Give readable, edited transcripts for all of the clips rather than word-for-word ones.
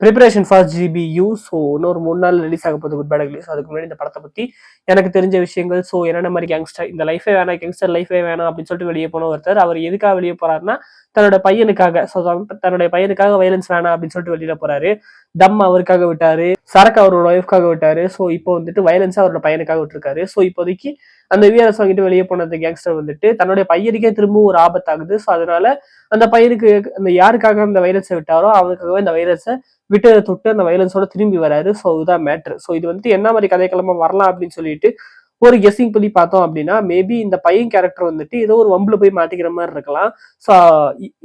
Preparation for GPU. So இன்னொரு 3 நாள் release ஆக போகுது குட் பேட் அக்லி. ஸோ அதுக்கு முன்னாடி இந்த படத்தை பற்றி எனக்கு தெரிஞ்ச விஷயங்கள். ஸோ என்னென்ன மாதிரி கேங்ஸ்டர் இந்த லைஃபே வேணாம், கேங்ஸ்டர் லைஃபே வேணாம் அப்படின்னு சொல்லிட்டு வெளியே போன ஒருத்தர், அவர் எதுக்காக வெளியே போறாருன்னா தன்னோட பையனுக்காக. ஸோ தன்னுடைய பையனுக்காக வயலன்ஸ் வேணாம் அப்படின்னு சொல்லிட்டு வெளியில போறாரு. தம் அவருக்காக விட்டாரு, சரக்கு அவரோட ஒய்ஃப்காக விட்டாரு. ஸோ இப்போ வந்துட்டு வயலன்ஸா அவரோட பையனுக்காக விட்டுருக்காரு. ஸோ இப்போதைக்கு அந்த விஆர்எஸ் வாங்கிட்டு வெளியே போன அந்த கேங்ஸ்டர் வந்துட்டு தன்னுடைய பையனுக்கே திரும்பவும் ஒரு ஆபத்தாகுது. ஸோ அதனால அந்த பையனுக்கு அந்த யாருக்காக அந்த வைரஸை விட்டாரோ அவனுக்காகவே அந்த வைரஸை விட்டு தொட்டு அந்த வயலன்ஸோட திரும்பி வராரு. ஸோ இதுதான் மேட்ரு. ஸோ இது வந்துட்டு என்ன மாதிரி கதைக்கிழமை வரலாம் அப்படின்னு சொல்லிட்டு ஒரு கெஸிங் பண்ணி பார்த்தோம் அப்படின்னா, மேபி இந்த பையன் கேரக்டர் வந்துட்டு ஏதோ ஒரு வம்புல போய் மாட்டிக்கிற மாதிரி இருக்கலாம். ஸோ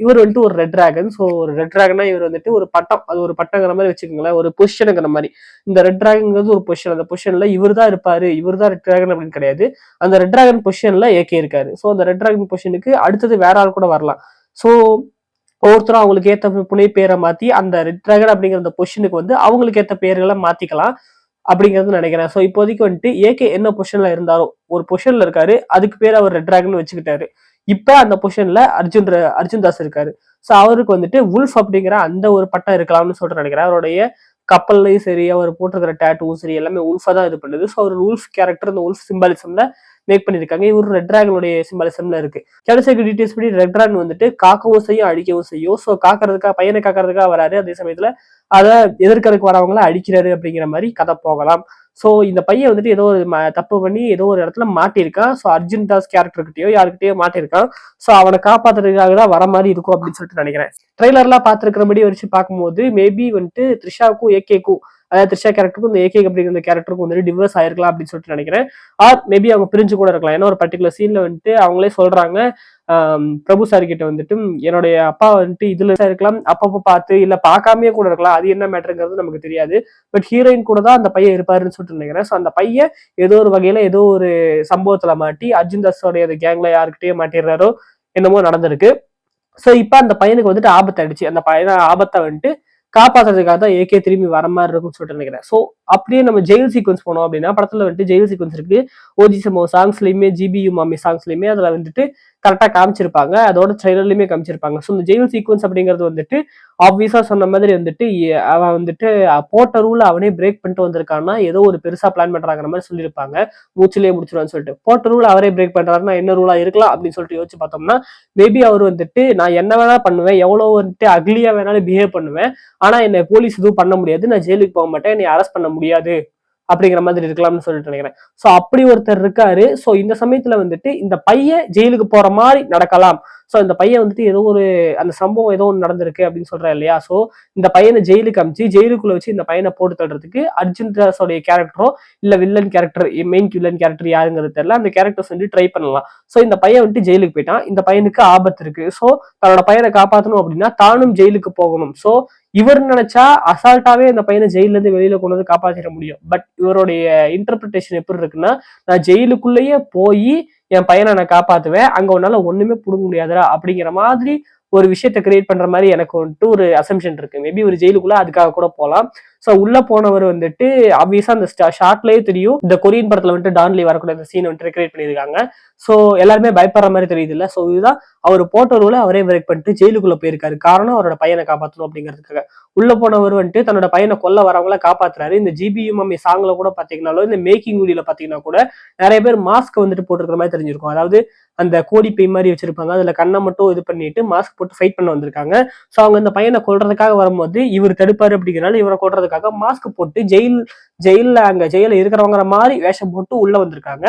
இவர் வந்துட்டு ஒரு ரெட் டிராகன். ஸோ ஒரு ரெட் டிராகனா இவர் வந்துட்டு ஒரு பட்டம், அது ஒரு பட்டங்கிற மாதிரி வச்சுக்கோங்களேன், ஒரு பொசிஷனுங்கிற மாதிரி. இந்த ரெட் டிராகன்ங்கிறது ஒரு பொசிஷன். அந்த பொசிஷன்ல இவர் தான் இருப்பாரு, இவர் தான் ரெட் டிராகன் அப்படின்னு கிடையாது. அந்த ரெட் டிராகன் பொசிஷன்ல ஏகே இருக்காரு. ஸோ அந்த ரெட் டிராகன் பொசிஷனுக்கு அடுத்தது வேற ஆள் கூட வரலாம். ஸோ ஒவ்வொருத்தரும் அவங்களுக்கு ஏற்ற புனை பேரை மாத்தி அந்த ரெட் டிராகன் அப்படிங்கிற அந்த பொசிஷனுக்கு வந்து அவங்களுக்கு ஏற்ற பேர்களை மாத்திக்கலாம் அப்படிங்கிறது நினைக்கிறேன். ஸோ இப்போதைக்கு வந்துட்டு ஏகே என்ன பொசிஷன்ல இருந்தாரோ ஒரு பொசிஷன்ல இருக்காரு, அதுக்கு பேர் அவர் ரெட் டிராகன் வச்சுக்கிட்டாரு. இப்ப அந்த பொசிஷன்ல அர்ஜுன் தாஸ் இருக்காரு. ஸோ அவருக்கு வந்துட்டு உல்ஃப் அப்படிங்கிற அந்த ஒரு பட்டம் இருக்கலாம்னு சொல்லிட்டு நினைக்கிறேன். அவருடைய கப்பல்லையும் சரி, அவர் போட்டிருக்கிற டேட்டுவும் சரி, எல்லாமே உல்ஃபா தான் இது பண்ணுது. ஸோ அவர் உல்ஃப் கேரக்டர் இந்த உல்ஃப் சிம்பாலிசம்ல மேக் பண்ணிருக்காங்க. இவர் ரெட் டிராகனுடைய சிம்பாலிசம்ல இருக்கு. கடைசிக்கு டீடைல்ஸ் படி ரெட் டிராகன் வந்துட்டு காக்கவும் செய்யும், அழிக்கவும் செய்யும். ஸோ காக்கிறதுக்காக, பையனை காக்கிறதுக்காக வராரு, அதே சமயத்துல அதை எதிர்க்கிறதுக்கு வரவங்கள அடிக்கிறாரு அப்படிங்கிற மாதிரி கதை போகலாம். ஸோ இந்த பையன் வந்துட்டு ஏதோ ஒரு தப்பு பண்ணி ஏதோ ஒரு இடத்துல மாட்டிருக்கான். ஸோ அர்ஜுன் தாஸ் கேரக்டர்கிட்டயோ யாருக்கிட்டயோ மாட்டிருக்கான். ஸோ அவனை காப்பாத்துறதுக்காக தான் வர மாதிரி இருக்கும் அப்படின்னு சொல்லிட்டு நினைக்கிறேன். ட்ரெய்லர்லாம் பார்த்துருக்கிறபடி வச்சு பார்க்கும்போது மேபி வந்துட்டு த்ரிஷாவுக்கும் ஏகேக்கும், அதாவது த்ரிஷா கேரக்டருக்கும் இந்த ஏகே அப்படிங்கிற கேரக்டருக்கும் வந்துட்டு டிவர்ஸ் ஆயிருக்கலாம் அப்படின்னு சொல்லிட்டு நினைக்கிறேன். ஆர் மேபி அவங்க பிரிஞ்சு கூட இருக்கலாம். ஏன்னா ஒரு பர்டிகுலர் சீன்ல வந்துட்டு அவங்களே சொல்றாங்க, பிரபு சார் கிட்ட வந்துட்டு என்னுடைய அப்பா வந்துட்டு இதுல இருக்கலாம், அப்பப்போ பார்த்து இல்ல பார்க்காமயே கூட இருக்கலாம், அது என்ன மேட்டருங்கிறது நமக்கு தெரியாது. பட் ஹீரோயின் கூட தான் அந்த பையன் இருப்பாருன்னு சொல்லிட்டு நினைக்கிறேன். ஸோ அந்த பையன் ஏதோ ஒரு வகையில ஏதோ ஒரு சம்பவத்துல மாட்டி அர்ஜுன் தாஸோடைய கேங்ல யாருக்கிட்டயே மாட்டிடுறாரோ என்னமோ நடந்திருக்கு. ஸோ இப்ப அந்த பையனுக்கு வந்துட்டு ஆபத்து ஆயிடுச்சு. அந்த பையனை ஆபத்தை வந்துட்டு காப்பாத்துறதுக்காக தான் ஏகே திரும்பி வர மாதிரி இருக்கும்னு சொல்லிட்டு நினைக்கிறேன். ஸோ அப்படியே நம்ம ஜெயில் சீக்வன்ஸ் போனோம் அப்படின்னா, படத்துல வந்துட்டு ஜெயில் சீக்வன்ஸ் இருக்கு. ஓஜி சமோ சாங்ஸ்லயுமே ஜிபியு மாமி சாங்ஸ்லயுமே அதுல வந்துட்டு கரெக்டா காமிச்சிருப்பாங்க, அதோட ட்ரெய்லர்லயுமே காமிச்சிருப்பாங்க. ஸோ இந்த ஜெயில் சீக்வன்ஸ் அப்படிங்கிறது வந்துட்டு ஆப்வியஸா சொன்ன மாதிரி வந்துட்டு அவன் வந்துட்டு போட்ட ரூல் அவனே பிரேக் பண்ணிட்டு வந்திருக்கான்னா ஏதோ ஒரு பெருசா பிளான் பண்றாங்கிற மாதிரி சொல்லியிருப்பாங்க. மூச்சிலேயே முடிச்சிருவான்னு சொல்லிட்டு போட்ட ரூல் அவரே பிரேக் பண்றாருன்னா என்ன ரூலா இருக்கலாம் அப்படின்னு சொல்லிட்டு யோசிச்சு பார்த்தோம்னா, மேபி அவர் வந்துட்டு நான் என்ன வேணா பண்ணுவேன், எவ்வளவு வந்துட்டு அக்லியா வேணாலும் பிஹேவ் பண்ணுவேன், ஆனா என்னை போலீஸ் எதுவும் பண்ண முடியாது, நான் ஜெயிலுக்கு போக மாட்டேன், என்னை அரெஸ்ட் பண்ண முடியாது அப்படிங்கிற மாதிரி இருக்கலாம்னு சொல்லிட்டு நினைக்கிறேன். சோ அப்படி ஒருத்தர் இருக்காரு. சோ இந்த சமயத்துல வந்துட்டு இந்த பையன் ஜெயிலுக்கு போற மாதிரி நடக்கலாம். சோ இந்த பையன் வந்துட்டு ஏதோ ஒரு அந்த சம்பவம் ஏதோ ஒன்று நடந்திருக்கு அப்படின்னு சொல்றேன் இல்லையா. சோ இந்த பையனை ஜெயிலுக்கு அமிச்சு ஜெயிலுக்குள்ள வச்சு இந்த பையனை போட்டு தள்ளுறதுக்கு அர்ஜுன் தாஸோடைய கேரக்டரோ இல்ல villain character, main villain character யாருங்கிறது தெரியல, அந்த கேரக்டர்ஸ் வந்து ட்ரை பண்ணலாம். சோ இந்த பையன் வந்துட்டு ஜெயிலுக்கு போயிட்டான், இந்த பையனுக்கு ஆபத்து இருக்கு. சோ தன்னோட பையனை காப்பாற்றணும் அப்படின்னா தானும் ஜெயிலுக்கு போகணும். சோ இவர் நினைச்சா அசால்ட்டாவே அந்த பையனை ஜெயில இருந்து வெளியில கொண்டு வந்து காப்பாற்றிட முடியும். பட் இவருடைய இன்டர்பிரிட்டேஷன் எப்படி இருக்குன்னா, நான் ஜெயிலுக்குள்ளேயே போய் என் பையனை நான் காப்பாத்துவேன், அங்க உன்னால ஒண்ணுமே புடுங்க முடியாதுடா அப்படிங்கிற மாதிரி ஒரு விஷயத்த கிரியேட் பண்ற மாதிரி எனக்கு வந்துட்டு ஒரு அசம்ஷன் இருக்கு. மேபி ஒரு ஜெயிலுக்குள்ள அதுக்காக கூட போகலாம். சோ உள்ள போனவர் வந்துட்டு ஆப்வியஸா அந்த ஷார்ட்லயே தெரியும், இந்த கொரியன் படத்துல வந்துட்டு டான்லி வரக்கூடிய அந்த சீன் வந்துட்டு கிரியேட் பண்ணியிருக்காங்க. சோ எல்லாருமே பயப்படுற மாதிரி தெரியுது இல்ல. சோ இதுதான் அவர் போட்ட ரூல அவரே பிரேக் பண்ணிட்டு ஜெயிலுக்குள்ள போயிருக்காரு. காரணம் அவரோட பையனை காப்பாற்றணும் அப்படிங்கிறதுக்காக. உள்ள போனவர் வந்துட்டு தன்னோட பையனை கொல்ல வரவங்கள காப்பாத்துறாரு. இந்த ஜிபியு மம்மி சாங்ல கூட பாத்தீங்கன்னாலும், இந்த மேக்கிங் வீடியோல பாத்தீங்கன்னா கூட நிறைய பேர் மாஸ்க் வந்துட்டு போட்டிருக்கிற மாதிரி தெரிஞ்சிருக்கும். அதாவது அந்த கோடி பை மாதிரி வச்சிருப்பாங்க, அதுல கண்ணை மட்டும் இது பண்ணிட்டு மாஸ்க் போட்டு ஃபைட் பண்ண வந்திருக்காங்க. சோ அவங்க இந்த பையனை கொல்றதுக்காக வரும்போது இவர் தடுப்பாரு அப்படிங்கிறனால இவரை கொல்றதுக்காக மாஸ்க் போட்டு ஜெயில இருக்கிறவங்கிற மாதிரி வேஷம் போட்டு உள்ள வந்திருக்காங்க.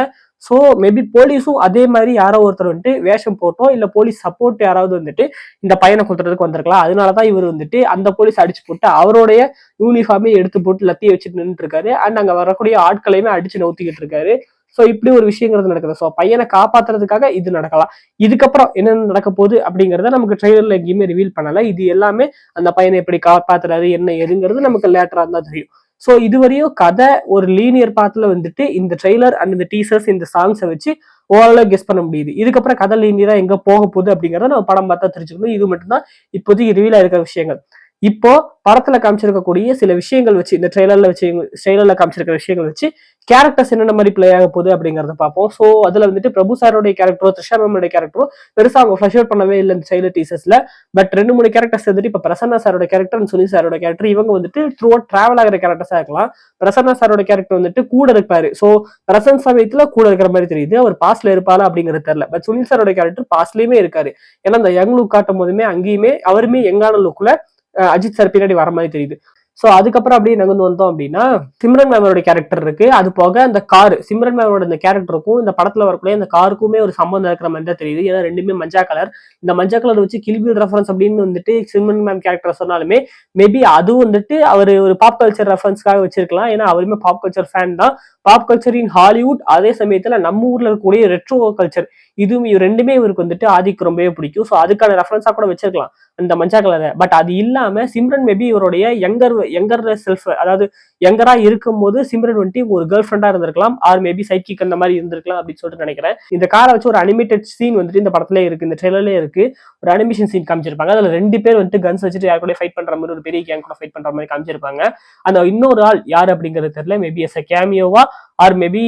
சோ மேபி போலீஸும் அதே மாதிரி யாரோ ஒருத்தர் வந்துட்டு வேஷம் போட்டோ இல்ல போலீஸ் சப்போர்ட் யாராவது வந்துட்டு இந்த பையனை கொல்றதுக்கு வந்திருக்கலாம். அதனாலதான் இவர் வந்துட்டு அந்த போலீஸ் அடிச்சு போட்டு அவருடைய யூனிஃபார்மே எடுத்து போட்டு லத்திய வச்சுட்டு நின்றுட்டு இருக்காரு. அண்ட் அங்க வரக்கூடிய ஆட்களையுமே அடிச்சு நவுத்திக்கிட்டு இருக்காரு. சோ இப்படி ஒரு விஷயங்கிறது நடக்குது. சோ பையனை காப்பாத்துறதுக்காக இது நடக்கலாம். இதுக்கப்புறம் என்னென்ன நடக்க போகுது அப்படிங்கறத நமக்கு ட்ரெய்லர்ல எங்கேயுமே ரிவீல் பண்ணல. இது எல்லாமே அந்த பையனை எப்படி காப்பாத்துறாரு என்ன ஏதுங்கிறது நமக்கு லேட்டரா தான் தெரியும். சோ இதுவரையும் கதை ஒரு லீனியர் பாத்துல வந்துட்டு இந்த ட்ரெய்லர் அண்ட் இந்த டீசர்ஸ் இந்த சாங்ஸை வச்சு ஓரளவு கெஸ் பண்ண முடியுது. இதுக்கப்புறம் கதை லீனியரா எங்க போக போகுது அப்படிங்கறத நம்ம படம் பார்த்தா தெரிஞ்சுக்கணும். இது மட்டும்தான் இப்போதைக்கு ரிவீல் ஆயிருக்கிற விஷயங்கள். இப்போ படத்துல காமிச்சிருக்கக்கூடிய சில விஷயங்கள் வச்சு, இந்த ட்ரெய்லர்ல காமிச்சிருக்கிற விஷயங்கள் வச்சு கேரக்டர்ஸ் என்னென்ன மாதிரி பிளே ஆக போகுது அப்படிங்கறத பார்ப்போம். ஸோ அதுல வந்துட்டு பிரபு சாரோடைய கேரக்டரோ த்ரிஷா மேமோட கேரக்டரோ பெருசா அவங்க ஃபிளஷ் அவுட் பண்ணவே இல்லை இந்த ட்ரெய்லர் டீசர்ஸ்ல. பட் 2-3 கேரக்டர்ஸ் வந்துட்டு இப்ப பிரசன்னா சாரோட கேரக்டர், சுனில் சாரோட கேரக்டர், இவங்க வந்துட்டு த்ரூ அவுட் டிராவல் ஆகிற கேரக்டர்ஸா இருக்கலாம். பிரசன்னா சாரோட கேரக்டர் வந்துட்டு கூட இருப்பாரு. ஸோ பிரசன்ட் சமயத்துல கூட இருக்கிற மாதிரி தெரியுது. அவர் பாஸ்ட்ல இருப்பாரா அப்படிங்கிறது தெரியல. பட் சுனில் சாரோட கேரக்டர் பாஸ்ட்லயுமே இருக்காரு. ஏன்னா அந்த யங் லுக் காட்டும் போதுமே அங்கேயுமே அவருமே யங்கான லுக்ல அஜித் சார் பின்னாடி வர மாதிரி தெரியுது. சோ அதுக்கப்புறம் அப்படியே நகர்ந்து வந்தோம் அப்படின்னா சிம்ரன் மேமோட கேரக்டர் இருக்கு. அது போக அந்த கார், சிம்ரன் மேமோட இந்த கேரக்டருக்கும் இந்த படத்துல வரக்கூடிய அந்த காருக்குமே ஒரு சம்பந்தம் இருக்கிற மாதிரி தான் தெரியுது. ஏன்னா ரெண்டுமே மஞ்சா கலர். இந்த மஞ்சா கலர் வச்சு கில்பில் ரெஃபரன்ஸ் அப்படின்னு வந்துட்டு சிம்ரன் மேம் கேரக்டர் சொன்னாலுமே மேபி அதுவும் வந்துட்டு அவர் ஒரு பாப் கல்ச்சர் ரெஃபரன்ஸ்க்காக வச்சிருக்கலாம். ஏன்னா அவருமே பாப் கல்ச்சர் ஃபேன் தான். பாப் கல்ச்சர் இன் ஹாலிவுட், அதே சமயத்துல நம்ம ஊர்ல இருக்கக்கூடிய ரெட்ரோ கல்ச்சர், இதுவும் ரெண்டுமே இவருக்கு வந்துட்டு ஆதிக்கு ரொம்பவே பிடிக்கும். ஸோ அதுக்கான ரெஃபரன்ஸா கூட வச்சிருக்கலாம் அந்த மஞ்சா கலரை. பட் அது இல்லாம சிம்ரன் மேபி இவருடைய யங்கர் செல்ஃப், அதாவது யங்கரா இருக்கும் போது சிம்ரன் வந்துட்டு ஒரு கேர்ள் ஃப்ரெண்டா இருந்திருக்கலாம், ஆர் மேபி சைக்கிக் அந்த மாதிரி இருந்திருக்கலாம் அப்படின்னு சொல்லிட்டு நினைக்கிறேன். இந்த காரை வச்சு ஒரு அனிமேட்டட் சீன் வந்துட்டு இந்த படத்துல இருக்கு, இந்த ட்ரெய்லர்லயே இருக்கு. ஒரு அனிமேஷன் சீன் காமிச்சிருப்பாங்க. அதுல 2 பேர் வந்துட்டு கன்ஸ் வச்சுட்டு யார் கூட ஃபைட் பண்ற மாதிரி, ஒரு பெரிய கேங் கூட ஃபைட் பண்ற மாதிரி காமிச்சிருப்பாங்க. அந்த இன்னொரு ஆள் யார் அப்படிங்கிறது தெரியல. மேபி எஸ் கேமியோவா ஆர் மேபி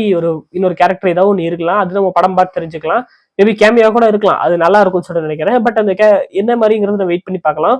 இன்னொரு கேரக்டர் ஏதாவது ஒன்று இருக்கலாம். அது நம்ம படம் பார்த்து தெரிஞ்சுக்கலாம். மேபி கேமியா கூட இருக்கலாம். அது நல்லா இருக்கும்னு சொல்லிட்டு நினைக்கிறேன். பட் அந்த என்ன மாதிரிங்கிறது நம்ம வெயிட் பண்ணி பார்க்கலாம்.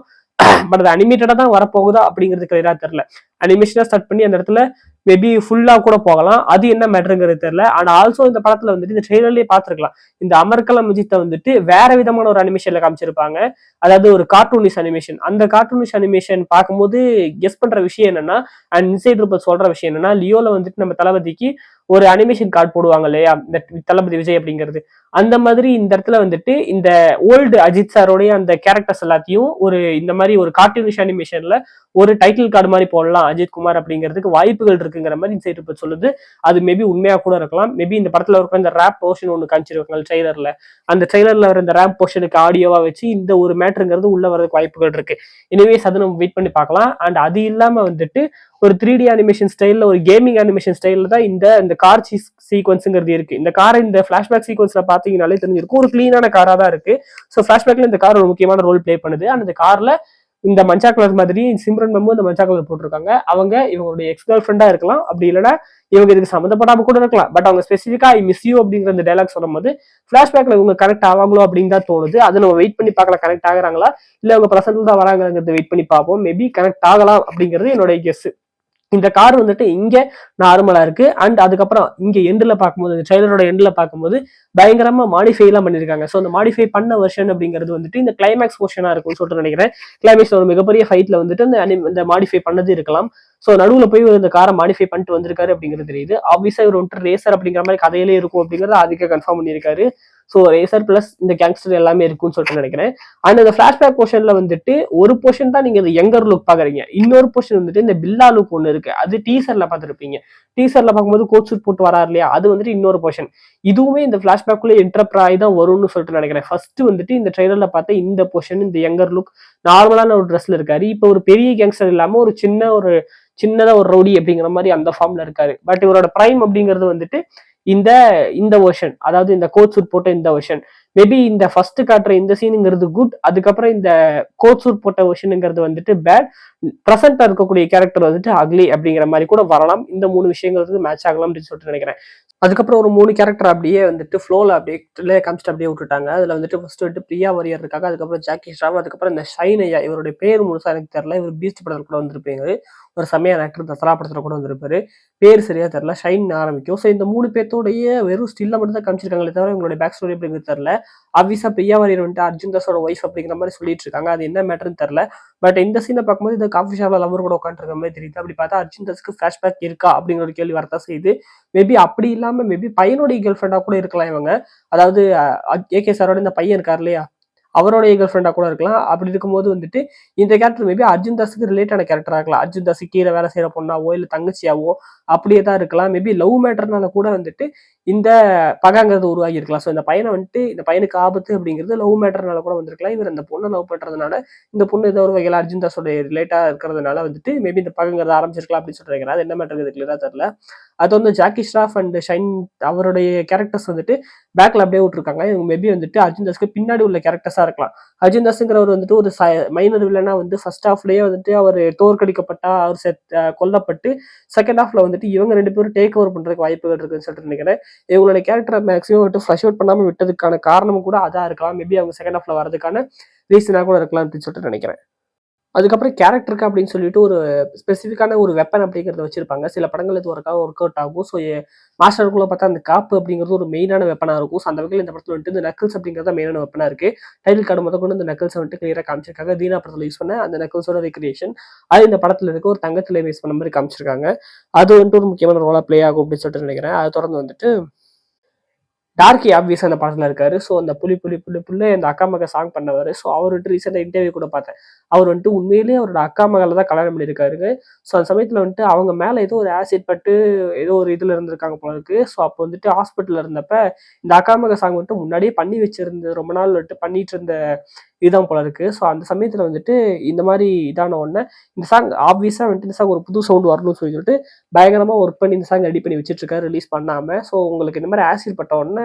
பட் அது அனிமேட்டடா தான் வரப்போகுதா அப்படிங்கிறது கிளியரா தெரியல. அனிமேஷனா ஸ்டார்ட் பண்ணி அந்த இடத்துல மேபி ஃபுல்லா கூட போகலாம். அது என்ன மேட்டருங்கிறது தெரியல. ஆனா ஆல்சோ இந்த படத்துல வந்துட்டு இந்த ட்ரெய்லர்லயே பார்த்திருக்கலாம், இந்த அமர்கலம் விஜித்தை வந்துட்டு வேற விதமான ஒரு அனிமேஷன்ல காமிச்சிருப்பாங்க. அதாவது ஒரு கார்ட்டூனிஷ் அனிமேஷன். அந்த கார்ட்டூனிஷ் அனிமேஷன் பார்க்கும்போது கெஸ் பண்ற விஷயம் என்னன்னா, அண்ட் இன்சைட் ரிப்போர்ட் சொல்ற விஷயம் என்னன்னா, லியோல வந்துட்டு நம்ம தளபதிக்கு ஒரு அனிமேஷன் கார்டு போடுவாங்க இல்லையா, இந்த தளபதி விஜய் அப்படிங்கிறது. அந்த மாதிரி இந்த இடத்துல வந்துட்டு இந்த ஓல்டு அஜித் சாரோடைய அந்த கேரக்டர்ஸ் எல்லாத்தையும் ஒரு இந்த மாதிரி ஒரு கார்ட்டூனிஷ் அனிமேஷன்ல ஒரு டைட்டில் கார்டு மாதிரி போடலாம் அஜித் குமார் அப்படிங்கிறதுக்கு வாய்ப்புகள் இருக்குங்கிற மாதிரி இன்சைட் ரிப்போர்ட் சொல்லுது. அது மேபி உண்மையா கூட இருக்கலாம். மேபி இந்த படத்துல இருக்க இந்த ரேப் போர்ஷன் ஒன்று காமிச்சிருக்காங்க ட்ரெய்லர்ல. அந்த ட்ரெய்லர்ல வர இந்த ரேப் போர்ஷனுக்கு ஆடியோவா வச்சு இந்த ஒரு மேட்டருங்கிறது உள்ள வரதுக்கு வாய்ப்புகள் இருக்கு. எனிவேஸ் அது நம்ம வெயிட் பண்ணி பார்க்கலாம். அண்ட் அது இல்லாம வந்துட்டு ஒரு 3D அனிமேஷன் ஸ்டைல்ல, ஒரு கேமிங் அனிமேஷன் ஸ்டைல்ல தான் இந்த கார் சீக்வன்ஸ்ங்கிறது இருக்கு. இந்த காரை இந்த பிளாஷ்பேக் சீக்வன்ஸ்ல பாத்தீங்கன்னாலே தெரிஞ்சிருக்கும், ஒரு கிளீனான காரா தான் இருக்கு. ஸோ பிளாஷ்பேக்ல இந்த கார் ஒரு முக்கியமான ரோல் பிளே பண்ணுது. அந்த கார்ல இந்த மஞ்சா கலர் மாதிரி சிம்ரன் மேமும் இந்த மஞ்சா கலர் போட்டிருக்காங்க. அவங்க இவங்களுடைய எக்ஸ் கேர்ள் ஃப்ரெண்டா இருக்கலாம், அப்படி இல்லைன்னா இவங்க இதுக்கு சம்மந்தப்படாம கூட இருக்கலாம். பட் அவங்க ஸ்பெசிஃபிக்கா ஐ மிஸ் யூ அப்படிங்கிற இந்த டைலாக் சொல்லும்போது பிளாஷ்பேக்ல இவங்க கனெக்ட் ஆவாங்களோ அப்படின்னு தான் தோணுது. அதை நம்ம வெயிட் பண்ணி பார்க்கலாம், கனெக்ட் ஆகுறாங்களா இல்ல அவங்க பிரசன்ட்ல தான் வராங்கிறத வெயிட் பண்ணி பார்ப்போம். மேபி கனெக்ட் ஆகலாம் அப்படிங்கிறது என்னோட கெஸ். இந்த கார் வந்துட்டு இங்க நார்மலா இருக்கு. அண்ட் அதுக்கப்புறம் இங்க எண்ட்ல பார்க்கும்போது, இந்த ட்ரெய்லரோட எண்ட்ல பார்க்கும்போது பயங்கரமா மாடிஃபை எல்லாம் பண்ணிருக்காங்க. ஸோ அந்த மாடிஃபை பண்ண வெர்ஷன் அப்படிங்கிறது வந்துட்டு இந்த கிளைமேக்ஸ் போர்ஷனா இருக்கும்னு சொல்லிட்டு நினைக்கிறேன். கிளைமேக்ஸ் ஒரு மிகப்பெரிய ஃபைட்ல வந்துட்டு இந்த மாடிஃபை பண்ணது இருக்கலாம். ஸோ நடுவில் போய் இந்த காரை மாடிஃபை பண்ணிட்டு வந்திருக்காரு அப்படிங்கிறது தெரியுது. ஆப்வியஸா இவர் வந்துட்டு ரேசர் அப்படிங்கிற மாதிரி கதையிலே இருக்கும் அப்படிங்கிறது அதுக்கு கன்ஃபார்ம் பண்ணியிருக்காரு. ஸோ ரேசர் பிளஸ் இந்த கேங்ஸ்டர் எல்லாமே இருக்கும்னு சொல்லிட்டு நினைக்கிறேன். அண்ட் அந்த பிளாஷ்பேக் போர்ஷன்ல வந்துட்டு ஒரு போர்ஷன் தான் நீங்க யங்கர் லுக் பாக்குறீங்க, இன்னொரு போர்ஷன் வந்துட்டு இந்த பில்லா லுக் ஒன்று இருக்கு. அது டீசர்ல பார்த்துருப்பீங்க. டீசர்ல பார்க்கும்போது கோட் சூட் போட்டு வராரு இல்லையா, அது வந்துட்டு இன்னொரு போர்ஷன். இதுவுமே இந்த பிளாஷ்பேக்குள்ள என்டர்பிராய் தான் வரும்னு சொல்லிட்டு நினைக்கிறேன். ஃபர்ஸ்ட் வந்துட்டு இந்த ட்ரெய்லர்ல பார்த்த இந்த போர்ஷன், இந்த யங்கர் லுக் நார்மலான ஒரு ட்ரெஸ்ல இருக்காரு. இப்போ ஒரு பெரிய கேங்ஸ்டர் இல்லாம ஒரு சின்னதா ஒரு ரவுடி அப்படிங்கிற மாதிரி அந்த ஃபார்ம்ல இருக்காரு. பட் இவரோட பிரைம் அப்படிங்கிறது வந்துட்டு இந்த இந்த வெர்ஷன், அதாவது இந்த கோட் சூட் போட்ட இந்த வெர்ஷன். மேபி இந்த ஃபர்ஸ்ட் காட்டுற இந்த சீனுங்கிறது குட், அதுக்கப்புறம் இந்த கோட் சூட் போட்ட வெர்ஷனுங்கிறது வந்துட்டு பேட், பிரசன்டா இருக்கக்கூடிய கேரக்டர் வந்துட்டு அக்லி அப்படிங்கிற மாதிரி கூட வரலாம். இந்த 3 விஷயங்களுக்கு மேட்ச் ஆகலாம் அப்படின்னு சொல்லிட்டு நினைக்கிறேன். அதுக்கப்புறம் ஒரு 3 கேரக்டர் அப்படியே வந்துட்டு ஃப்ளோல அப்படியே காமிச்சிட்டு அப்படியே விட்டுட்டாங்க. அதுல வந்துட்டு ஃபர்ஸ்ட் வந்துட்டு பிரியா வாரியர் இருக்காங்க, அதுக்கப்புறம் ஜாக்கி ஷ்ராஃப், அதுக்கப்புறம் இந்த ஷைன் ஐயா. இவருடைய பேர் முழுசா எனக்கு தெரியல. இவர் பீஸ்ட் படத்துல கூட வந்திருப்பீங்க, ஒரு செமையான ஆக்டர். தசரா படத்துல கூட வந்திருப்பாரு, பேர் சரியா தெரியல. ஷைன் ஆரம்பிக்கும். ஸோ இந்த 3 பேர்த்தோடைய வெறும் ஸ்டில்ல மட்டும் தான் காமிச்சிருக்காங்களே தவிர இவங்களுடைய பேக் ஸ்டோரி அப்படிங்கிறது தெரியல. ஆப்வியஸா பிரியா வாரியர் வந்துட்டு அர்ஜுன் தாஸோட ஒய்ஃப் அப்படிங்கிற மாதிரி சொல்லிட்டு இருக்காங்க. அது என்ன மேட்டர்னு தெரியல. பட் இந்த சீனை பார்க்கும்போது இந்த காஃபி ஷாப்ல லவர் கூட உட்காந்துருக்க மாதிரி தெரியுது. அப்படி பார்த்தா அர்ஜுன் தாஸ்க்கு ஃபிளாஷ்பேக் இருக்கா அப்படிங்கிற ஒரு கேள்வி வரதான் செய்யுது. மேபி அப்படி இல்லாம மேபி பையனுடைய கேர்ள் ஃப்ரெண்டா கூட இருக்கலாம் இவங்க. அதாவது ஏகே சாரோட இந்த பையன் இருக்காரு இல்லையா, அவரோட கேர்ள் ஃப்ரெண்டா கூட இருக்கலாம். அப்படி இருக்கும்போது வந்துட்டு இந்த கேரக்டர் மேபி அர்ஜுன் தாஸுக்கு ரிலேட்டான கேரக்டரா இருக்கலாம். அர்ஜுன் தாஸ் கீழே வேலை செய்யற பொண்ணாவோ இல்ல தங்கச்சியாவோ அப்படியே தான் இருக்கலாம். மேபி லவ் மேட்டர்னால கூட வந்துட்டு இந்த பகைங்கிறது உருவாகி இருக்கலாம். ஸோ இந்த பையனை வந்துட்டு இந்த பையனுக்கு ஆபத்து அப்படிங்கிறது லவ் மேட்டர்னால கூட வந்திருக்கலாம். இவர் அந்த பொண்ணை லவ் பண்றதுனால இந்த பொண்ணு ஏதோ ஒரு வகையில் அர்ஜுன் தாஸோட ரிலேட்டா இருக்கிறதுனால வந்துட்டு மேபி இந்த பகைங்கிறது ஆரம்பிச்சிருக்கலாம் அப்படின்னு சொல்றீங்க. அது என்ன மேட்டர் கிளியரா தெரியல. அது வந்து ஜாக்கி ஷ்ராஃப் அண்ட் ஷைன் அவருடைய கேரக்டர்ஸ் வந்துட்டு பேக்ல அப்படியே விட்டுருக்காங்க. இவங்க மேபி வந்துட்டு அர்ஜுன் தாஸ்க்கு பின்னாடி உள்ள கேரக்டர்ஸா இருக்கலாம். அர்ஜுன் தாஸ்ங்கிறவர் வந்துட்டு ஒரு மைனர் வில்லனா வந்து ஃபர்ஸ்ட் ஹாஃப்லயே வந்துட்டு அவர் தோற்கடிக்கப்பட்டா அவர் கொல்லப்பட்டு செகண்ட் ஹாஃப்ல வந்துட்டு இவங்க 2 பேரும் டேக் ஓவர் பண்றதுக்கு வாய்ப்புகள் இருக்குன்னு சொல்லிட்டு நினைக்கிறேன். இவங்களோட கேரக்டரை மேக்ஸிமம் வந்துட்டு ஃப்ளஷ் அவுட் பண்ணாம விட்டதுக்கான காரணமும் கூட அதான் இருக்கலாம். மேபி அவங்க செகண்ட் ஹாஃப்ல வரதுக்கான ரீசனா கூட இருக்கலாம் அப்படின்னு சொல்லிட்டு நினைக்கிறேன். அதுக்கப்புறம் கேரக்டருக்கு அப்படின்னு சொல்லிட்டு ஒரு ஸ்பெசிஃபிக்கான ஒரு வெப்பன் அப்படிங்கிறத வச்சிருப்பாங்க. சில படங்கள் இது ஒர்க் அவுட் ஆகும். ஸோ மாஸ்டருக்குள்ள பார்த்தா அந்த காப்பு அப்படிங்கிறது ஒரு மெயினான வெப்பனா இருக்கும். ஸோ அந்த வகையில் இந்த படத்தில் வந்துட்டு இந்த நக்கிள்ஸ் அப்படிங்கிறத மெயினான வெப்பனா இருக்கு. டைட்டில் கார்டு முதல் கொண்டு இந்த நக்கிள்ஸ் வந்துட்டு கிளியரா காமிச்சிருக்காங்க. தீனா படத்தில் யூஸ் பண்ண அந்த நக்கிள்ஸோட ரெக்ரியேஷன் அது இந்த படத்தில் இருக்க ஒரு தங்கத்திலே பேஸ் பண்ண மாதிரி காமிச்சிருக்காங்க. அது வந்துட்டு ஒரு முக்கியமான ரோலா பிளே ஆகும் அப்படின்னு சொல்லிட்டு நினைக்கிறேன். அதை தொடர்ந்து வந்துட்டு டார்கி ஆப்வியஸா அந்த படத்துல இருக்காரு. ஸோ அந்த புலி புலி புலி புள்ளி அந்த அக்கா மக சாங் பண்ணவர். ஸோ அவர் வந்துட்டு ரீசெண்டா இன்டர்வியூ கூட பார்த்தேன். அவர் வந்துட்டு உண்மையிலேயே அவரோட அக்கா மகளை தான் கல்யாணம் பண்ணியிருக்காருங்க. ஸோ அந்த சமயத்துல வந்துட்டு அவங்க மேல ஏதோ ஒரு ஆசிட் பட்டு ஏதோ ஒரு இதுல இருந்திருக்காங்க போல இருக்கு. ஸோ அப்போ வந்துட்டு ஹாஸ்பிட்டல்ல இருந்தப்ப இந்த அக்கா மக சாங் வந்துட்டு முன்னாடியே பண்ணி வச்சிருந்து ரொம்ப நாள் வந்துட்டு பண்ணிட்டு இருந்த இதுதான் போல இருக்கு. ஸோ அந்த சமயத்துல வந்துட்டு இந்த மாதிரி இதான உடனே இந்த சாங் ஆப்வியஸா வந்துட்டு இந்த சாங் ஒரு புது சவுண்ட் வரணும்னு சொல்லிட்டு பயங்கரமா ஒர்க் பண்ணி இந்த சாங் ரெடி பண்ணி வச்சிட்டு இருக்காரு ரிலீஸ் பண்ணாம. ஸோ உங்களுக்கு இந்த மாதிரி ஆசிட் பட்ட உடனே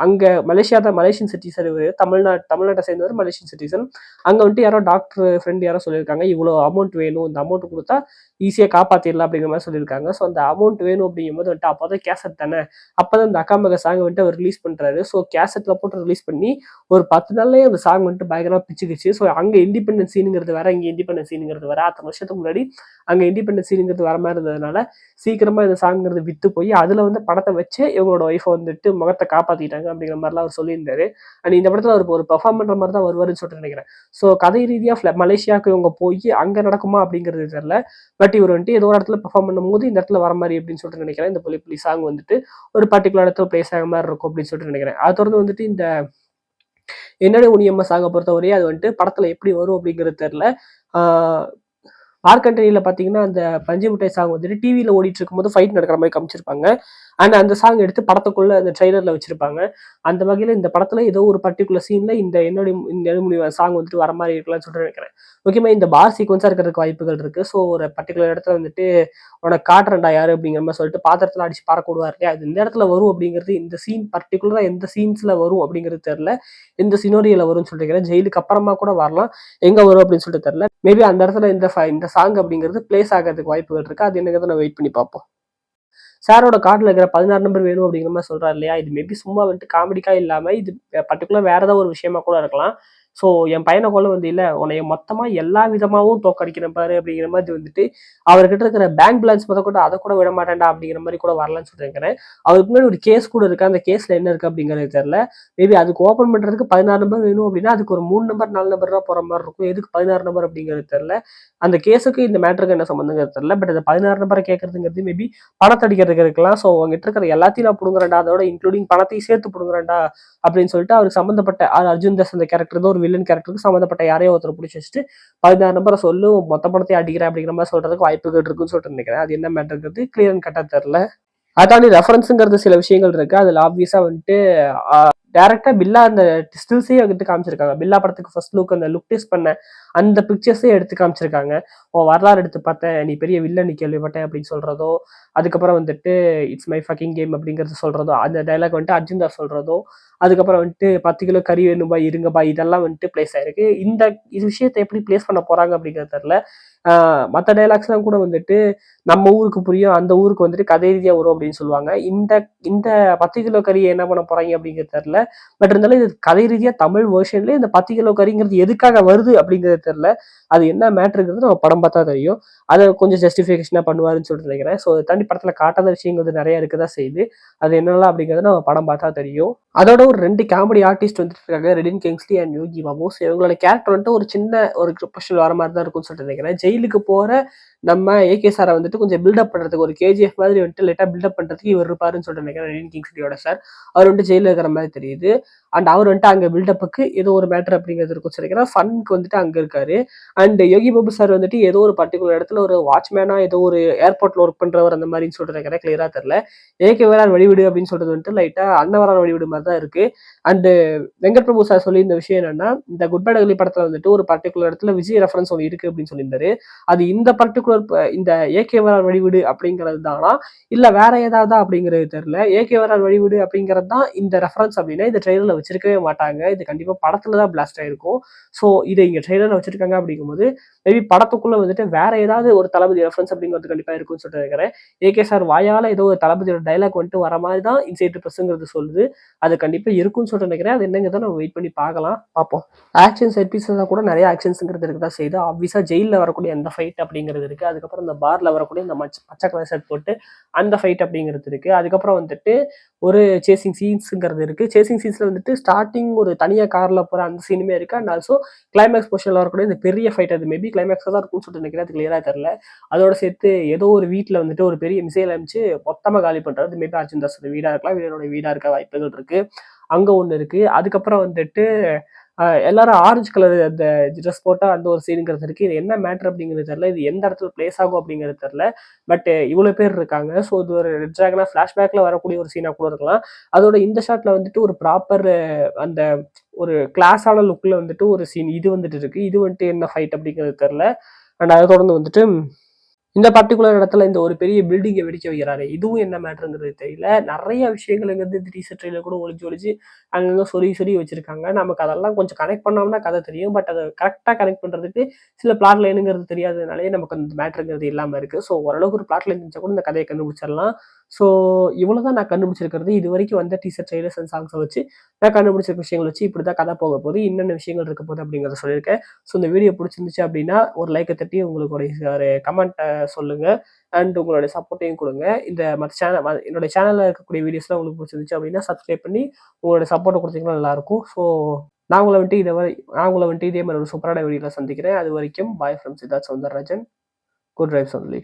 அங்க மலேசியன் சிட்டிசன் இவரு தமிழ்நாட்டை சேர்ந்தவர் மலேசியன் சிட்டிசன். அங்க வந்துட்டு யாரோ டாக்டர் ஃப்ரெண்ட் யாரோ சொல்லியிருக்காங்க இவ்வளோ அமௌண்ட் வேணும், இந்த அமௌண்ட் கொடுத்தா ஈஸியா காப்பாத்திடலாம் அப்படிங்கிற மாதிரி சொல்லியிருக்காங்க. ஸோ அந்த அமௌண்ட் வேணும் அப்படிங்கும்போது வந்துட்டு அப்போதான் கேசட் தானே, அப்பதான் இந்த அக்கா மக சாங் வந்துட்டு அவர் ரிலீஸ் பண்றாரு. ஸோ கேசட்ல போட்டு ரிலீஸ் பண்ணி ஒரு 10 நாள்லயே அந்த சாங் வந்துட்டு பயங்கரமா பிச்சுக்கிச்சு. ஸோ அங்க இண்டிபெண்டன்ஸ் சீனுங்கிறது வேற, இங்க இண்டிபெண்டன்ஸ் சீனுங்கிறது வேற. 10 வருஷத்துக்கு முன்னாடி அங்க இண்டிபெண்டன்ஸ் சீனுங்கிறது வர மாதிரி இருந்ததுனால சீக்கிரமா இந்த சாங்கிறது வித்து போய் அதுல வந்து படத்தை வச்சு இவங்களோட ஒய்ஃபை வந்துட்டு முகத்தை காப்பாத்திட்டாங்க அப்படிங்கிற மாதிரிலாம் அவர் சொல்லியிருந்தாரு. அண்ட் இந்த படத்துல அவர் ஒரு பெர்ஃபார்ம் பண்ற மாதிரி தான் வருவாருன்னு சொல்லிட்டு நினைக்கிறேன். ஸோ கதை ரீதியா மலேசியாவுக்கு இவங்க போய் அங்க நடக்குமா அப்படிங்கிறது தெரியல. பட் இவர் வந்துட்டு ஏதோ ஒரு இடத்துல பெர்ஃபார்ம் பண்ணும்போது இந்த இடத்துல வர மாதிரி அப்படின்னு சொல்லிட்டு நினைக்கிறேன். இந்த புலி புலி சாங் வந்துட்டு ஒரு பர்டிகுலர் இடத்துல பிளேஸ் ஆக மாதிரி இருக்கும் அப்படின்னு சொல்லிட்டு நினைக்கிறேன். அதை தொடர்ந்து வந்துட்டு இந்த என்னோட உனியம்மா சாங்கை பொறுத்தவரையும் அது வந்துட்டு படத்துல எப்படி வரும் அப்படிங்கிறது தெரியல. மார்க்கண்டனியில பாத்தீங்கன்னா அந்த பஞ்சு மிட்டாய் சாங் வந்துட்டு டிவியில ஓடிட்டு இருக்கும்போது ஃபைட் நடக்கிற மாதிரி காமிச்சிருப்பாங்க. அண்ட் அந்த சாங் எடுத்து படத்துக்குள்ள அந்த ட்ரெய்லர்ல வச்சிருப்பாங்க. அந்த வகையில இந்த படத்துல ஏதோ ஒரு பர்டிகுலர் சீன்ல இந்த என்னுடைய சாங் வந்துட்டு வர மாதிரி இருக்கலாம்னு சொல்லிட்டு நினைக்கிறேன். முக்கியமா இந்த பார் சீக்வன்ஸா இருக்கிறதுக்கு வாய்ப்புகள் இருக்கு. ஸோ ஒரு பர்டிகுலர் இடத்துல வந்துட்டு உனக்கு காட்டுறேன்டா யாரு அப்படிங்கிற மாதிரி சொல்லிட்டு பாத்திரத்துல அடிச்சு பறக்கூடுவார் இல்லையா, அது இந்த இடத்துல வரும் அப்படிங்கிறது இந்த சீன் பர்டிகுலரா எந்த சீன்ஸ்ல வரும் அப்படிங்கிறது தெரியல. எந்த சினோரியில வரும்னு சொல்லிக்கிறேன். ஜெயிலுக்கு அப்புறமா கூட வரலாம், எங்க வரும் அப்படின்னு சொல்லிட்டு தெரியல. மேபி அந்த இடத்துல இந்த சாங் அப்படிங்கிறது பிளேஸ் ஆகிறதுக்கு வாய்ப்புகள் இருக்கு. அது என்னங்கிறத நான் வெயிட் பண்ணி பார்ப்போம். சாரோட கார்டில் இருக்கிற 16 நம்பர் வேணும் அப்படிங்கிற மாதிரி சொல்றாரு இல்லையா, இது மேபி சும்மா வந்துட்டு காமெடிக்கா இல்லாம இது பர்டிகுலர் வேற ஏதாவது ஒரு விஷயமா கூட இருக்கலாம். ஸோ என் பையனை கொள்ள வந்து இல்லை உன்னைய மொத்தமா எல்லா விதமாகவும் தோக்கடிக்கிறேன் பாரு அப்படிங்கிற மாதிரி வந்துட்டு அவர்கிட்ட இருக்கிற பேங்க் பேலன்ஸ் கூட அதை கூட விட மாட்டேன்டா அப்படிங்கிற மாதிரி கூட வரலான்னு சொல்லியிருக்கிறேன். அவருக்கு முன்னாடி ஒரு கேஸ் கூட இருக்கு. அந்த கேஸ்ல என்ன இருக்கு அப்படிங்கிறது தெரியல. மேபி அதுக்கு ஓப்பன் பண்றதுக்கு 16 நம்பர் வேணும் அப்படின்னா அதுக்கு ஒரு 3 நம்பர் 4 நம்பர் தான் போற மாதிரி இருக்கும். எதுக்கு 16 நம்பர் அப்படிங்கிறது தெரியல. அந்த கேஸுக்கு இந்த மேட்டருக்கு என்ன சம்பந்தங்கிறது தெரியல. பட் அந்த 16 நம்பரை கேட்கறதுங்கிறது மேபி பணத்தை அடிக்கிறதுக்கு இருக்கலாம். ஸோ அவங்ககிட்ட இருக்கிற எல்லாத்தையும் நான் புடுங்குறேன்டா, அதோட இன்க்ளூடிங் பணத்தையும் சேர்த்து புடுங்குறேன்டா அப்படின்னு சொல்லிட்டு அவருக்கு சம்பந்தப்பட்ட அர்ஜுன் தாஸ் அந்த கேரக்டர் தான் ஒரு வில்லன் கேரக்டருக்கு சம்மந்தப்பட்ட யாரையோ ஒருத்தர் பிடிச்சி வச்சுட்டு 16 நம்பரை சொல்லும் மொத்த படத்தையும் அடிக்கிறேன் அப்படிங்கிற மாதிரி சொல்றதுக்கு வாய்ப்புகள் இருக்குன்னு சொல்லிட்டு நினைக்கிறேன். அது என்ன மேட்டர்ங்கிறது கிளியர் அண்ட் கட்டா தெரியல. அதாண்டி ரெஃபரன்ஸுங்கிறது சில விஷயங்கள் இருக்கு. அதுல ஆப்வியஸா வந்துட்டு டேரக்டா பில்லா அந்த ஸ்டில்ஸே எடுத்து காமிச்சிருக்காங்க. பில்லா படத்துக்கு ஃபர்ஸ்ட் லுக் அந்த லுக் டெஸ்ட் பண்ண அந்த பிக்சர்ஸே எடுத்து காமிச்சிருக்காங்க. வரலாறு எடுத்து பார்த்தேன், நீ பெரிய வில்லன் கேள்விப்பட்டேன் அப்படின்னு சொல்றதோ, அதுக்கப்புறம் வந்துட்டு இட்ஸ் மை ஃபக்கிங் கேம் அப்படிங்கிறது சொல்றதோ, அந்த டைலாக் வந்துட்டு அர்ஜுன் தாஸ் சொல்றதோ, அதுக்கப்புறம் வந்துட்டு 10 கிலோ கறி வேணும்பா இருங்கப்பா, இதெல்லாம் வந்துட்டு பிளேஸ் ஆயிருக்கு. இந்த விஷயத்தை எப்படி பிளேஸ் பண்ண போறாங்க அப்படிங்கிறது தெரியல. மற்ற டைலாக்ஸ்லாம் கூட வந்துட்டு நம்ம ஊருக்கு புரியும், அந்த ஊருக்கு வந்துட்டு கதை ரீதியா வரும் அப்படின்னு சொல்லுவாங்க. இந்த இந்த 10 கிலோ கறியை என்ன பண்ண போறாங்க அப்படிங்கிறது தெரியல. பட் இருந்தாலும் இது கதை ரீதியா தமிழ் வெர்ஷன்ல இந்த 10 கிலோ கறிங்கிறது எதுக்காக வருது அப்படிங்கிறது தெரியல. அது என்ன மேட்டருங்கிறது நம்ம படம் பார்த்தா தெரியும். அதை கொஞ்சம் ஜஸ்டிஃபிகேஷனா பண்ணுவாருன்னு சொல்லிட்டு நினைக்கிறேன். ஸோ அதை தாண்டி படத்துல காட்டாத விஷயங்கள் நிறைய இருக்குதான் செய்யுது. அது என்னெல்லாம் அப்படிங்கிறது நம்ம படம் பார்த்தா தெரியும். அதோட ஒரு 2 காமெடி ஆர்டிஸ்ட் வந்துட்டு இருக்காங்க. Redin Kingsley and Yogi Babu. So இவங்களோட கேரக்டர் வந்துட்டு ஒரு சின்ன ஒரு ஸ்பெஷல் வர மாரி தான் இருக்கும்னு சொல்லிட்டு நினைக்கிறேன். ஜெயிலுக்கு போற நம்ம ஏகே சார வந்துட்டு கொஞ்சம் பில்டப் பண்றதுக்கு ஒரு கேஜிஎஃப் மாதிரி வந்துட்டு லைட்டா பில்டப் பண்றதுக்கு இவர் இருப்பாருன்னு சொல்லிட்டு நினைக்கிறேன். ரெடின் கிங்ஸ்லியோட சார். அவர் வந்துட்டு ஜெயில்ல இருக்கிற மாரி தெரியுது. அண்ட் அவர் வந்துட்டு அங்க பில்டப்புக்கு ஏதோ ஒரு மேட்டர் அப்படிங்கிறது இருக்கும்னு நினைக்கிறேன். ஃபன்க்கு வந்துட்டு அங்க இருக்காரு. அண்ட் யோகி பாபு சார் வந்துட்டு ஏதோ ஒரு பர்ட்டிகுலர் இடத்துல ஒரு வாட்ச்மேனா ஏதோ ஒரு ஏர்போர்ட்ல ஒர்க் பண்றவர் அந்த மாதிரின்னு சொல்லிட்டு நினைக்கிறேன். கிளியரா தெரியல. ஏகே வேளாண் வழிவிடு அப்படின்னு சொல்றது வந்துட்டு லைட்டா அன்னவரான் வழிவிடு மாதிரி தான் இருக்கு. அண்ட் வெங்கட் பிரபு சார் சொல்லியிருந்த விஷயம் என்னன்னா, இந்த குட் பேட் அக்லி படத்துல வந்துட்டு ஒரு பர்ட்டிகுலர் இடத்துல விஜய் ரெஃபரன்ஸ் ஒன்று இருக்கு அப்படின்னு சொல்லியிருந்தாரு. அது இந்த பர்ட்டிகுலர் இந்த ஏகேவரால் வழிவிடு அப்படிங்கிறது தானா, இல்ல வேற ஏதாவது அப்படிங்கிறது தெரியல. ஏகேவரால் வழிவிடு அப்படிங்கிறது தான் இந்த ரெஃபரன்ஸ் அப்படின்னா இந்த ட்ரெய்லர்ல வச்சிருக்கவே மாட்டாங்க. இது கண்டிப்பா படத்துல தான் பிளாஸ்ட் ஆயிருக்கும். ஸோ இதை இங்க ட்ரெய்லர்ல வச்சிருக்காங்க அப்படிங்கும்போது மேபி படத்துக்குள்ள வந்துட்டு வேற ஏதாவது ஒரு தளபதி ரெஃபரன்ஸ் அப்படிங்கிறது கண்டிப்பா இருக்கும்னு சொல்லிட்டு இருக்கிறேன். ஏகே சார் வாயால ஏதோ ஒரு தளபதியோட டைலாக் வந்துட்டு வர மாதிரி தான் இன்சைட் ப்ரெஸ்ங்கிறது சொல்லுது. அது கண்டிப்பா இருக்கும்னு சொல்லிட்டு நினைக்கிறேன். அது என்னங்கிறத நம்ம வெயிட் பண்ணி பார்க்கலாம். பார்ப்போம். ஆக்ஷன் செட் பீஸஸா கூட நிறைய ஆக்ஷன்ஸ்ங்கிறது இருக்கு தான் செய்யுது. ஆப்வியஸா ஜெயில்ல வரக்கூடிய அந்த ஃபைட் அப்படிங்கிறது இருக்கு. அதுக்கப்புறம் இந்த பார்ல வரக்கூடிய இந்த பச்சை கலர் ஷர்ட் போட்டு அந்த ஃபைட் அப்படிங்கிறது இருக்கு. அதுக்கப்புறம் வந்துட்டு ஒரு சேசிங் சீன்ஸ்ங்கிறது இருக்கு. சேசிங் சீன்ஸ்ல வந்துட்டு ஸ்டார்டிங் ஒரு தனியா கார்ல போற அந்த சீனுமே இருக்கு. அண்ட் ஆல்சோ கிளைமேக்ஸ் போர்ஷன்ல வரக்கூடிய இந்த பெரிய ஃபைட் அது மேபி கிளைமேக்ஸா தான் இருக்கும்னு சொல்லிட்டு நினைக்கிறேன். அது கிளியரா தெரியல. அதோட சேர்த்து ஏதோ ஒரு வீட்ல வந்துட்டு ஒரு பெரிய மிசைல் அனுப்பிச்சு மொத்தமா காலி பண்றாரு. மேபி அர்ஜுன் தாஸோட வீடா இருக்கலாம். வீரனோட வீடா இருக்க வாய்ப்புகள் இருக்கு. அங்க ஒண்ணு இருக்கு. அதுக்கப்புறம் வந்துட்டு எல்லாரும் ஆரஞ்சு கலர் அந்த ட்ரெஸ் போட்டா அந்த ஒரு சீனுங்கிறது இருக்கு. இது என்ன மேட்டர் அப்படிங்கிறது தெரியல. இது எந்த இடத்துல பிளேஸ் ஆகும் அப்படிங்கிறது தெரியல. பட் இவ்வளவு பேர் இருக்காங்க. ஸோ இது ஒரு ரெட் டிராகனா ஃபிளாஷ்பேக்ல வரக்கூடிய ஒரு சீனா கூட இருக்கலாம். அதோட இந்த ஷாட்ல வந்துட்டு ஒரு ப்ராப்பர் அந்த ஒரு கிளாஸான லுக்ல வந்துட்டு ஒரு சீன் இது வந்துட்டு இருக்கு. இது வந்துட்டு என்ன ஃபைட் அப்படிங்கிறது தெரியல. அண்ட் அதை தொடர்ந்து வந்துட்டு இந்த பர்ட்டிகுலர் இடத்துல இந்த ஒரு பெரிய பில்டிங்கை வெடிக்க வைக்கிறாரு. இதுவும் என்ன மேட்டருங்கிறது தெரியல. நிறைய விஷயங்கள்ங்கிறது இந்த டீசர் ட்ரெயிலர் கூட ஒளிஞ்சு ஒளிஞ்சு அங்கங்க சொல்லி வச்சிருக்காங்க. நமக்கு அதெல்லாம் கொஞ்சம் கனெக்ட் பண்ணோம்னா கதை தெரியும். பட் அதை கரெக்டா கனெக்ட் பண்றதுக்கு சில பிளாட் லைனுங்கிறது தெரியாததுனாலே நமக்கு அந்த மேட்டருங்கிறது இல்லாம இருக்கு. ஸோ ஓரளவுக்கு ஒரு பிளாட் லைன் தெரிஞ்சா கூட இந்த கதையை கண்டுபிடிச்சிடலாம். ஸோ இவ்வளவுதான் நான் கண்டுபிடிச்சிருக்கிறது. இது வரைக்கும் வந்த டீசர் ட்ரெய்லர்ஸ் அண்ட் சாங்ஸை வச்சு நான் கண்டுபிடிச்சிருக்க விஷயங்கள் வச்சு இப்படிதான் கதை போக போகுது. என்னென்ன விஷயங்கள் இருக்க போகுது அப்படிங்கிறத சொல்லியிருக்கேன். ஸோ இந்த வீடியோ பிடிச்சிருந்துச்சு அப்படின்னா ஒரு லைக்கை தட்டி உங்களுக்கு ஒரு கமெண்ட் சொல்லுங்க. அண்ட் உங்களுடைய சப்போர்ட்டையும் கொடுங்க. இந்த மற்ற சேனல் என்னோட சேனல்ல இருக்கக்கூடிய வீடியோஸ்லாம் உங்களுக்கு பிடிச்சிருந்துச்சு அப்படின்னா சப்ஸ்கிரைப் பண்ணி உங்களோட சப்போர்ட்டை கொடுத்தீங்கன்னா நல்லாயிருக்கும். ஸோ நான் உங்களை வந்துட்டு இதே மாதிரி ஒரு சூப்பரான வீடியோவில் சந்திக்கிறேன். அது வரைக்கும் bye from Siddharth Soundararajan. Good vibes only.